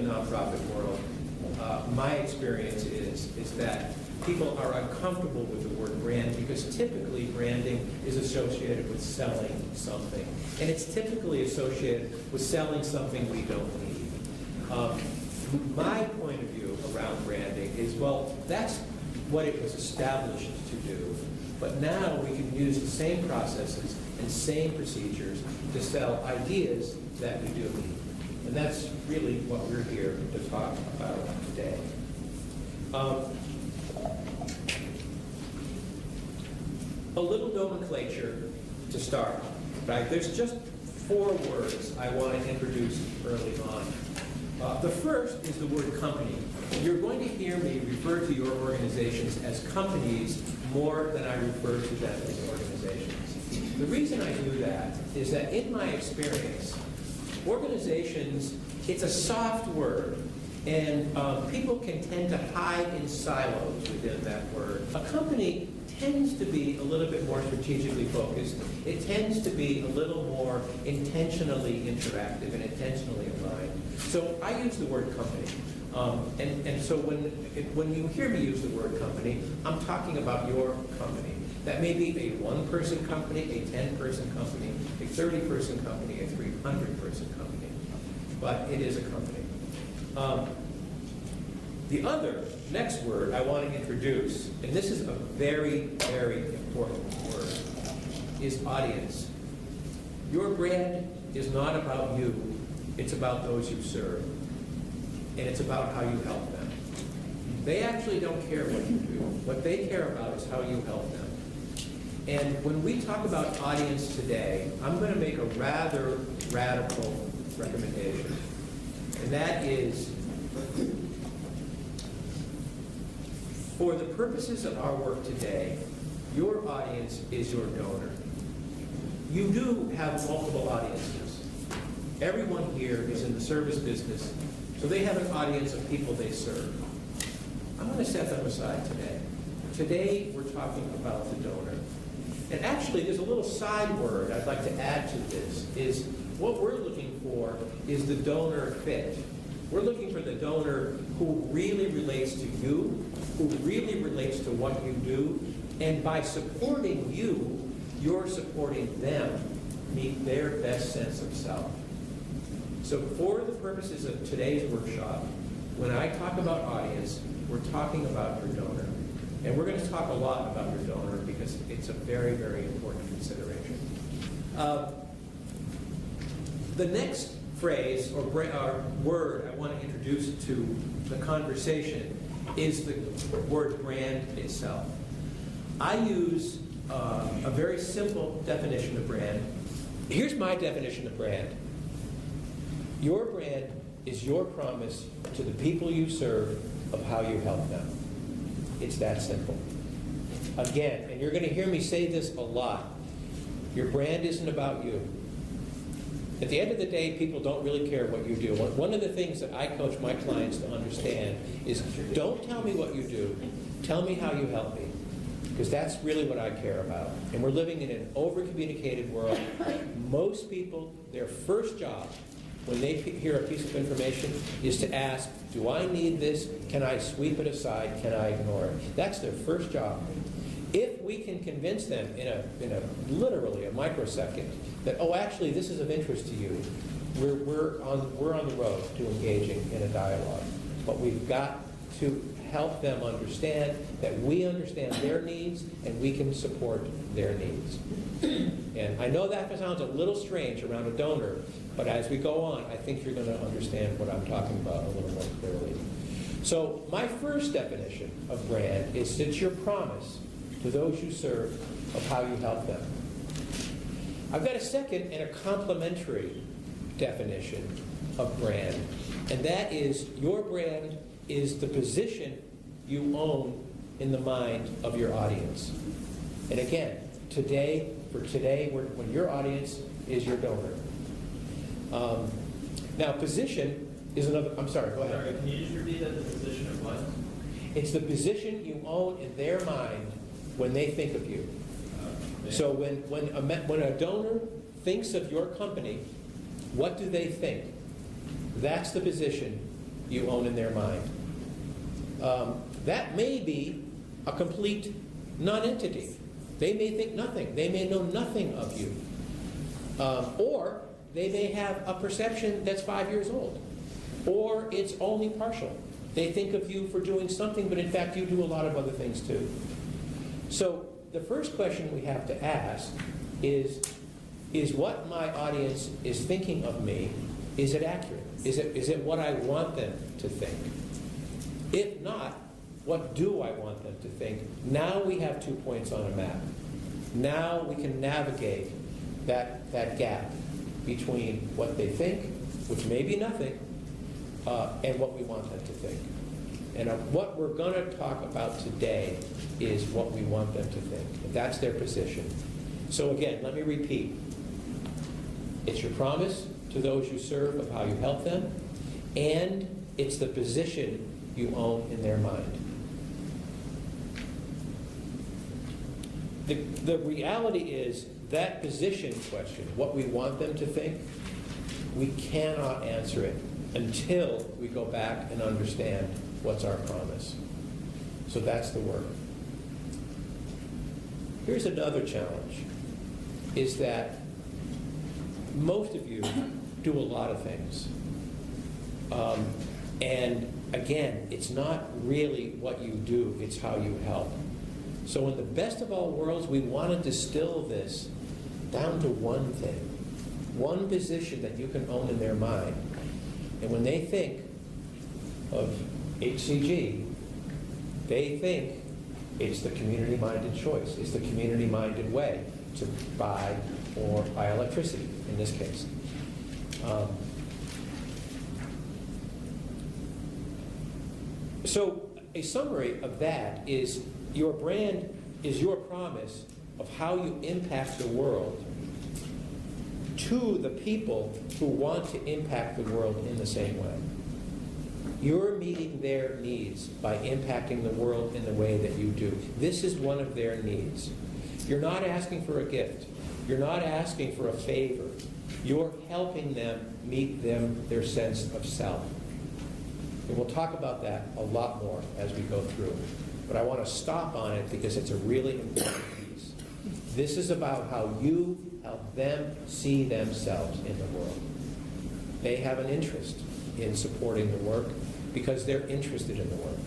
nonprofit world, my experience is that people are uncomfortable with the word brand because typically branding is associated with selling something. And it's typically associated with selling something we don't need. My point of view around branding is, well, that's what it was established to do. But now we can use the same processes and same procedures to sell ideas that we do need. And that's really what we're here to talk about today. A little nomenclature to start, right? There's just 4 words I want to introduce early on. The first is the word company. You're going to hear me refer to your organizations as companies more than I refer to them as organizations. The reason I do that is that in my experience, organizations, it's a soft word, and people can tend to hide in silos within that word. A company tends to be a little bit more strategically focused. It tends to be a little more intentionally interactive and intentionally aligned. So I use the word company. And so when you hear me use the word company, I'm talking about your company. That may be a 1-person company, a 10-person company, a 30-person company, a 300-person company. But it is a company. The other, next word I want to introduce, and this is a very, very important word, is audience. Your brand is not about you, it's about those you serve. And it's about how you help them. They actually don't care what you do. What they care about is how you help them. And when we talk about audience today, I'm going to make a rather radical recommendation. And that is, for the purposes of our work today, your audience is your donor. You do have multiple audiences. Everyone here is in the service business, so they have an audience of people they serve. I'm going to set them aside today. Today, we're talking about the donor. And actually, there's a little side word I'd like to add to this, is what we're looking for is the donor fit. We're looking for the donor who really relates to you, who really relates to what you do, and by supporting you, you're supporting them meet their best sense of self. So for the purposes of today's workshop, when I talk about audience, we're talking about your donor. And we're going to talk a lot about your donor because it's a very, very important consideration. The next phrase or word I want to introduce to the conversation is the word brand itself. I use a very simple definition of brand. Here's my definition of brand. Your brand is your promise to the people you serve of how you help them. It's that simple. Again, and you're going to hear me say this a lot, your brand isn't about you. At the end of the day, people don't really care what you do. One of the things that I coach my clients to understand is don't tell me what you do, tell me how you help me. Because that's really what I care about. And we're living in an over-communicated world. Most people, their first job when they hear a piece of information is to ask, do I need this? Can I sweep it aside? Can I ignore it? That's their first job. If we can convince them in a literally a microsecond that, oh, actually this is of interest to you, we're on the road to engaging in a dialogue. But we've got to help them understand that we understand their needs and we can support their needs. And I know that sounds a little strange around a donor, but as we go on, I think you're going to understand what I'm talking about a little more clearly. So my first definition of brand is it's your promise to those you serve of how you help them. I've got a second and a complementary definition of brand, and that is your brand is the position you own in the mind of your audience. And again, when your audience is your donor. Now, position is another. I'm sorry. Go ahead. Sorry, can you just repeat that? The position of what? It's the position you own in their mind when they think of you. So when a donor thinks of your company, what do they think? That's the position you own in their mind. That may be a complete non-entity. They may think nothing. They may know nothing of you. Or they may have a perception that's 5 years old. Or it's only partial. They think of you for doing something, but in fact you do a lot of other things too. So the first question we have to ask is what my audience is thinking of me, is it accurate? Is it what I want them to think? If not, what do I want them to think? Now we have 2 points on a map. Now we can navigate that gap between what they think, which may be nothing, and what we want them to think. And what we're going to talk about today is what we want them to think. And that's their position. So again, let me repeat. It's your promise to those you serve of how you help them, and it's the position you own in their mind. The reality is that position question, what we want them to think, we cannot answer it until we go back and understand what's our promise. So that's the work. Here's another challenge, is that most of you do a lot of things. And again, it's not really what you do, it's how you help. So in the best of all worlds, we want to distill this down to one thing, one position that you can own in their mind. And when they think of HCG, they think it's the community-minded choice. It's the community-minded way to buy or buy electricity, in this case. So a summary of that is your brand is your promise of how you impact the world to the people who want to impact the world in the same way. You're meeting their needs by impacting the world in the way that you do. This is one of their needs. You're not asking for a gift. You're not asking for a favor. You're helping them meet their sense of self. And we'll talk about that a lot more as we go through. But I want to stop on it because it's a really important piece. This is about how you help them see themselves in the world. They have an interest in supporting the work because they're interested in the work.